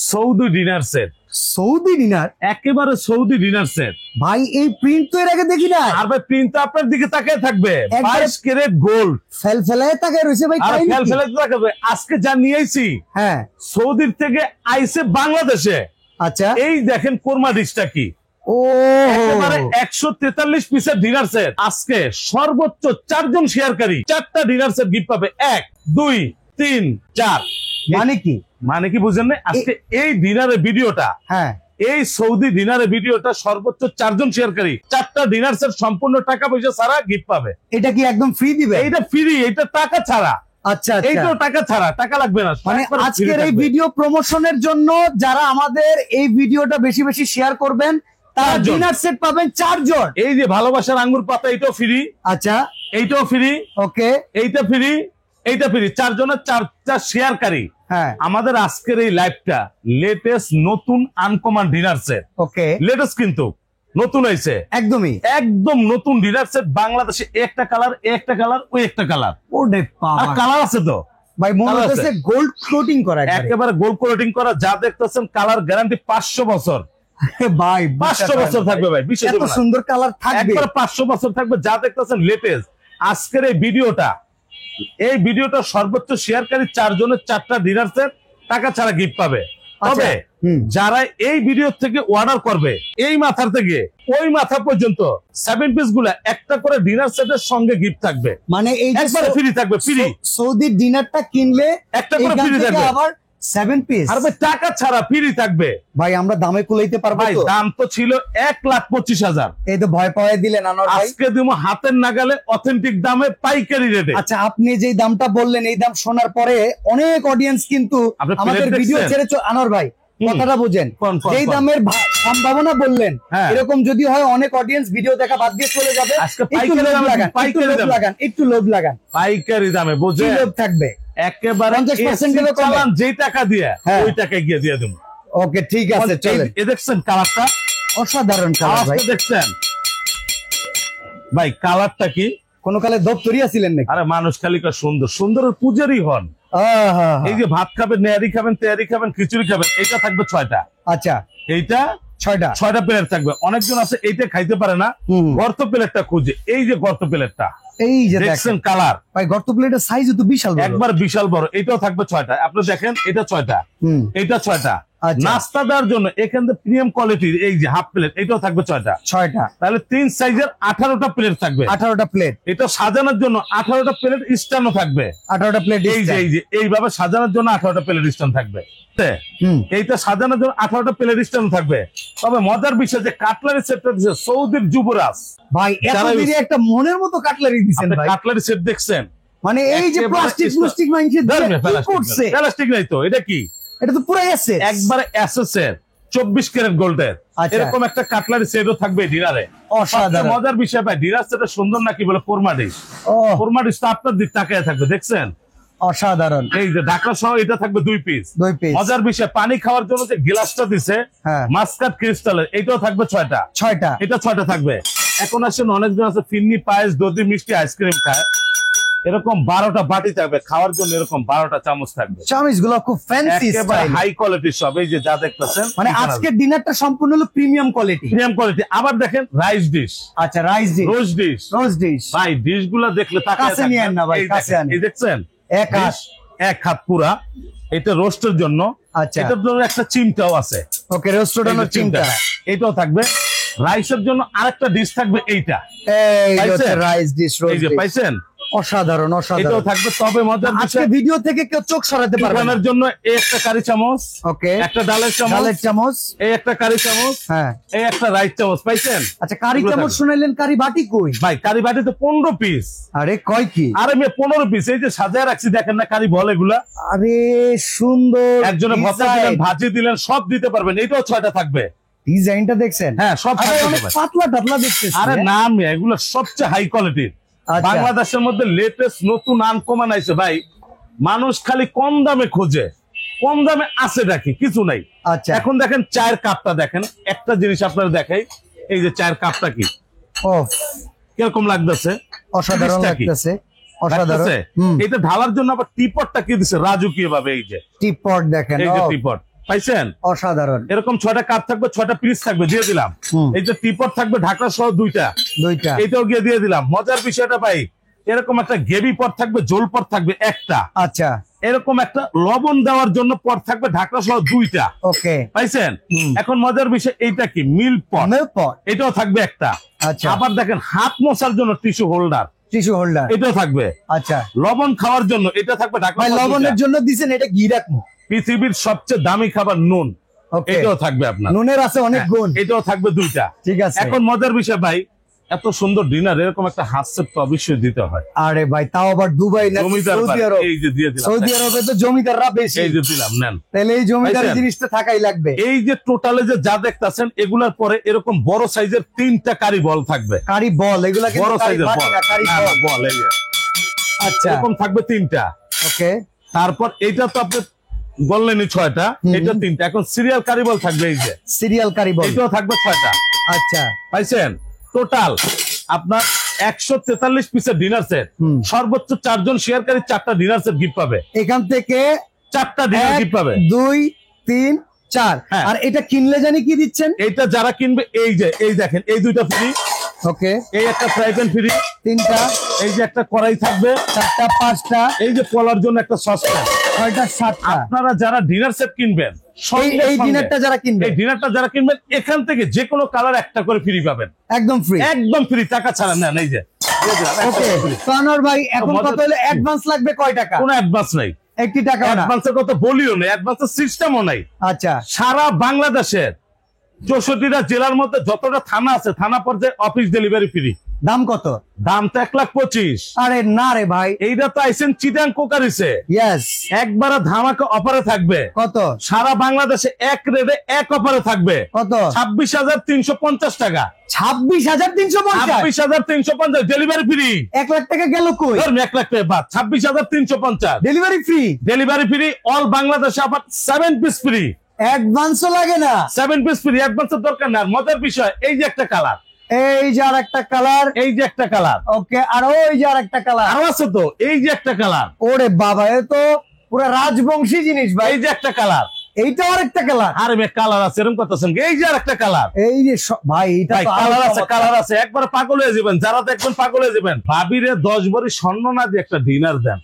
Saudi dinner set. Saudi dinner? একেবারে Saudi dinner set ভাই। এই প্রিন্ট তো এর আগে দেখি না। আর ভাই প্রিন্ট তো আপনার দিকে তাকিয়ে থাকবে, 22 ক্যারেট গোল্ড ফেলফেলায় তাকিয়ে রয়েছে ভাই। আর ফেলফেলায় তাকাবে। আজকে যা নিয়েছি হ্যাঁ সৌদির থেকে আইছে বাংলাদেশে। আচ্ছা এই দেখেন কোরমা ডিশটা কি। ও একেবারে 143 পিসের ডিনার সেট। আজকে সর্বোচ্চ 4 জন শেয়ারকারী 4টা ডিনার সেট গিফট পাবে। 1 2 3 4। মানে কি? মানে কি বুঝেন না? আজকে এই ডিনারের ভিডিওটা, হ্যাঁ এই সৌদি ডিনারের ভিডিওটা সর্বোচ্চ 4 জন শেয়ারকারী 4টা ডিনার সেট সম্পূর্ণ টাকা পয়সা ছাড়া গিফট পাবে। এটা কি একদম ফ্রি দিবে? এইটা ফ্রি, এটা টাকা ছাড়া। আচ্ছা এইটাও টাকা ছাড়া, টাকা লাগবে না। মানে আজকের এই ভিডিও প্রমোশনের জন্য যারা আমাদের এই ভিডিওটা বেশি বেশি শেয়ার করবেন তারা ডিনার সেট পাবেন 4 জন। এই যে ভালোবাসার আঙ্গুর পাতা, এইটাও ফ্রি। আচ্ছা এইটাও ফ্রি। ওকে, এইটা ফ্রি, এইটা ফ্রি। 4 জনের 4টা শেয়ারকারী। হ্যাঁ আমাদের আজকের এই লাইভটা লেটেস্ট নতুন আনকমন ডিনার সেট। ওকে, লেটেস্ট কিন্তু নতুন হয়েছে, একদমই একদম নতুন ডিনার সেট। বাংলাদেশে একটা কালার, একটা কালার, ওই একটা কালার। ওরে বাবা, আর কালার আছে তো ভাই, মনে হচ্ছে গোল্ড কোটিং করা, একেবারে গোল্ড কোটিং করা। যা দেখতেছেন কালার গ্যারান্টি 500 বছর ভাই। 500 বছর থাকবে ভাই, বিশেষ এত সুন্দর কালার থাকবে, একবারে 500 বছর থাকবে। যা দেখতেছেন লেটেস্ট। আজকের এই ভিডিওটা, এই ভিডিওটা সর্বোচ্চ শেয়ারকারী 4 জনের 4টা ডিনার সেট টাকা ছাড়া গিফট পাবে। তবে যারা এই ভিডিও থেকে অর্ডার করবে, এই মাথার থেকে ওই মাথা পর্যন্ত 7 পিস গুলা একটা করে ডিনার সেটের সঙ্গে গিফট থাকবে। মানে এই একবারে ফ্রি থাকবে, ফ্রি। সৌদি ডিনারটা কিনলে একটা করে ফ্রি থাকবে, আবার 7 পিস। আর ভাই টাকা ছাড়া ফ্রি থাকবে। ভাই আমরা দামে কুলাইতে পারবো ভাই? দাম তো ছিল 1,25,000। এই তো ভয় পাওয়াই দিলেন আনোয়ার ভাই। আজকে দিমু হাতের নাগালে অথেন্টিক দামে পাইকারি রেটে। আচ্ছা, আপনি যেই দামটা বললেন এই দাম শোনার পরে অনেক অডিয়েন্স কিন্তু আমাদের ভিডিও ছেড়ে আনোয়ার ভাই কথাটা বুঝেন, যেই দামের সম্ভাবনা বললেন এরকম যদি হয় অনেক অডিয়েন্স ভিডিও দেখা বাদ দিয়ে চলে যাবে। একটু লোভ লাগান, একটু লোভ লাগান। পাইকারি দামে বুঝে লোভ থাকবে একেবারে 50% চালান, যেই টাকা দিয়ে ওই টাকা গিয়ে দিয়ে দেবো। ওকে ঠিক আছে, চলেন। এ দেখছেন কালারটা, অসাধারণ কালার ভাই। দেখছেন ভাই কালারটা কি? কোন কালে দপ্তরি আছিলেন নাকি? আরে মানুষ খালি সুন্দর সুন্দরের পূজারই হন। এই যে ভাত খাবেন, নেয়ারি খাবেন, তেয়ারি খাবেন, খিচুড়ি খাবেন, এটা থাকবে 6টা। আচ্ছা, এইটা 6টা প্লেট থাকবে। অনেকজন আছে এইটা খাইতে পারে না, গর্ত প্লেটটা খুঁজে। এই যে গর্ত প্লেটটা, এই যে দেখছেন কালার, ভাই গর্ত প্লেটের সাইজ তো বিশাল, একবার বিশাল বড়। এটাও থাকবে 6টা। আপনি দেখেন এটা 6টা, এটা 6টা। নাস্তা দেওয়ার জন্য এখান থেকে প্রিমিয়াম কোয়ালিটির এই যে হাফ প্লেট, এটাও থাকবে 6টা। তাহলে 3 সাইজের 18টা প্লেট থাকবে। 18টা প্লেট। এটা সাজানোর জন্য 18টা প্লেট স্ট্যান্ডও থাকবে। 18টা প্লেট এই যে এইভাবে সাজানোর জন্য 18টা প্লেট স্ট্যান্ড থাকবে। এইটা সাজানোর জন্য 18টা প্লেট স্ট্যান্ড থাকবে। তবে মজার বিষয় যে কাটলারি সেটটা দিচ্ছে সৌদির যুবরাজ ভাই। একটা মনের মতো কাটলারি দিচ্ছেন ভাই। কাটলারি সেট দেখছেন? মানে এই যে প্লাস্টিক প্লাস্টিক নাই তো, এটা কি? এটা তো পুরো এসএস, একবারে এসএস এর 24 ক্যারেট গোল্ডের এরকম একটা কাটলারি সেটও থাকবে ডিনারে। অসাধারণ মজার বিষয় ভাই, ডিনার সেটটা সুন্দর নাকি বলে কোরমা ডিশ। কোরমা ডিশ তো আপনার দিক তাকায় থাকবে, দেখছেন? অসাধারণ। এই যে ঢাকা সহ এটা থাকবে 2 পিস। মজার বিষয়, পানি খাওয়ার জন্য যে গ্লাসটা দিছে মাস্কাট ক্রিস্টালের, এটাও থাকবে 6টা। এটা 6টা থাকবে। এখন আসেন অনেকজন আছে ফিন্নি, পায়েস, দধি, মিষ্টি, আইসক্রিম খায়, এরকম 12টা বাটি থাকবে খাওয়ার জন্য। এরকম 12টা চামচ থাকবে। চামচ গুলো খুব ফ্যান্সি স্টাইল, হাই কোয়ালিটির সব। এই যে যা দেখতেছেন, মানে আজকের ডিনারটা সম্পূর্ণ হলো প্রিমিয়াম কোয়ালিটি। আবার দেখেন রাইস ডিশ। আচ্ছা, রাইস ডিশ, রোজ ডিশ ভাই। ডিশ গুলা দেখলে কাছে নিয়ে আন না ভাই, কাছে আন। এই দেখছেন এক হাত পুরা। এটা রোস্টের জন্য। আচ্ছা, এটার জন্য একটা চিমটাও আছে। ওকে, রোস্টের জন্য চিমটা এটাও থাকবে। রাইসের জন্য আরেকটা ডিশ থাকবে, এইটা রাইস ডিশ। এই যে পাইছেন? অসাধারণ, অসাধারণ এটাও থাকবে। তবে মজার আজকে ভিডিও থেকে কেউ চোখ সরাতে পারবে না। জন্য এই একটা কারি চামচ, ওকে, একটা ডালের চামচ, এই একটা কারি চামচ, হ্যাঁ, এই একটা রাইস চামচ। পাইছেন? আচ্ছা, কারি চামচ শুনাইলেন, কারি বাটি কই ভাই? কারি বাটি তো 15 পিস। আরে কয় কি? আরে মেয়ে 15 পিস। এই যে সাজায় রাখছি, দেখেন না কারি বল এগুলা। আরে সুন্দর। একজনে ভর্তা দিলেন, ভাজি দিলেন, সব দিতে পারবেন। এইটাও 6টা থাকবে। ডিজাইনটা দেখছেন? হ্যাঁ, সব পাতলা টাতলা দেখতেছি। আরে না মেয়ে, এগুলো সবচেয়ে হাই কোয়ালিটির। বাংলাদেশের মধ্যে লেটেস্ট নতুন আনকমন আইছে ভাই। মানুষ খালি কম দামে খোঁজে, কম দামে আছে দেখি, কিছু নাই। আচ্ছা, এখন দেখেন চায়ের কাপটা দেখেন। একটা জিনিস আপনারা দেখাই, এই যে চায়ের কাপটা কি কিরকম লাগতেছে? অসাধারণ লাগতেছে, অসাধারণ। এটা ঢালার জন্য আবার টিপটটা কি দিছে রাজকীয় ভাবে। এই যে টিপট দেখেন, এই যে টিপট, পাইছেন? অসাধারণ। এরকম 6টা কাপ থাকবে, 6টা পিস থাকবে, দিয়ে দিলাম। এই যে টিপট থাকবে ঢাকনা সহ 2টা, এইটাও গিয়ে দিয়ে দিলাম। মজার বিষয়টা ভাই, এরকম একটা গেবি পট থাকবে, জোল পট থাকবে একটা। আচ্ছা, এরকম একটা লবণ দেওয়ার জন্য পট থাকবে ঢাকনা সহ 2টা। ওকে, পাইছেন? এখন মজার বিষয়, এইটা কি মিল পট, এটাও থাকবে একটা। আচ্ছা, আবার দেখেন হাত মোছার জন্য টিস্যু হোল্ডার, এটাও থাকবে। আচ্ছা, লবণ খাওয়ার জন্য এটা থাকবে ঢাকনা। লবণের জন্য দিছেন, এটা ঘি রাখবো। পৃথিবীর সবচেয়ে দামি খাবার নুন, এটাও থাকবে আপনার। নুনের আছে অনেক গুণ, এটাও থাকবে 2টা। ঠিক আছে। এখন মজার বিষয় ভাই, এত সুন্দর ডিনার এরকম একটা হাতসেট তো অবশ্যই দিতে হয়। আরে ভাই, তাও আবার দুবাই না সৌদি আরব। এই যে দিয়ে দিলাম, সৌদি আরবে তো জমিদাররা বেশি। এই যে দিলাম, নেন। তাহলে এই জমিদার জিনিসটা থাকাই লাগবে। এই যে টোটালে যে যা দেখতেছেন, এগুলার পরে এরকম বড় সাইজের 3টা কারি বল থাকবে। কারি বল, এগুলা বড় সাইজের বল, এই যে আচ্ছা, এরকম থাকবে 3টা। ওকে, তারপর এইটা তো আপনি বললেনই 6টা, এটা 3টা। এখন সিরিয়াল কারি বল থাকবে, এই যে সিরিয়াল কারি বল, এটাও থাকবে 6টা। আচ্ছা, পাইছেন? টোটাল আপনার 143 পিসের ডিনার সেট। সর্বোচ্চ 4 জন শেয়ারকারী 4টা ডিনার সেট গিফট পাবে। এখান থেকে 4টা ডিনার গিফট পাবে। 2, 3, 4। আর এটা কিনলে জানি কি দিচ্ছেন? এটা যারা কিনবে, এই যে এই দেখেন, এই 2টা ফ্রি, ওকে, এই একটা ফ্রাই প্যান ফ্রি, 3টা, এই যে একটা কড়াই থাকবে, 4টা, 5টা, এই যে পোলার জন্য একটা সসপ্যান, 6টা, 7টা। আপনারা যারা ডিনার সেট কিনবেন, এই ডিনারটা যারা কিনবে, এই ডিনারটা যারা কিনবেন, এখান থেকে যে কোনো কালার একটা করে ফ্রি পাবেন। একদম ফ্রি, একদম ফ্রি, টাকা ছাড়া নেন। এই যে ওকে। তো আনোয়ার ভাই, এখন কত হলে অ্যাডভান্স লাগবে? কয় টাকা? কোনো অ্যাডভান্স নাই, 1 টাকা না। অ্যাডভান্সের কথা বলিও না, অ্যাডভান্সের সিস্টেমও নাই। আচ্ছা, সারা বাংলাদেশের 64টা জেলার মধ্যে যতটা থানা আছে, থানা পর্যায়ে অফিস ডেলিভারি ফ্রি। দাম কত? দাম তো 1,25,000। আরে না রে ভাই, এইটা তো আইসেন চিটাং কোকারিসে। ইয়েস, একবার ধামাকা অফারে থাকবে। কত? সারা বাংলাদেশে এক রেটে এক অফারে থাকবে। কত? 26,350 টাকা। 26,350? 26,350 ডেলিভারি ফ্রি। 1 লাখ টাকা গেল কই? 1 লাখ টাকা বাদ, 26,350 delivery free. Delivery free all বাংলাদেশে। আবার 7 পিস ফ্রি, অ্যাডভান্সও লাগে না। 7 পিস ফ্রি, অ্যাডভান্সের দরকার না। আর মজার বিষয়, এই যে একটা কালার, এই যে আর একটা কালার, এই যে একটা কালার, ওকে, আর ওই যে আর একটা কালার, আরো আছে তো, এই যে একটা কালার। ওরে বাবা, এ তো পুরো রাজবংশী জিনিস ভাই। এই যে একটা কালার, এইটা আর একটা কালার। আরে ভাই কালার আছে এরকম কথা। এই যে আর একটা কালার, এই যে ভাই, এটা তো কালার আছে, কালার আছে। একবার পাগল হয়ে যাবেন, যারা দেখবেন পাগল হয়ে যাবেন। ভাবিরে 10 ভরি স্বর্ণ না দিয়ে একটা ডিনার দেন।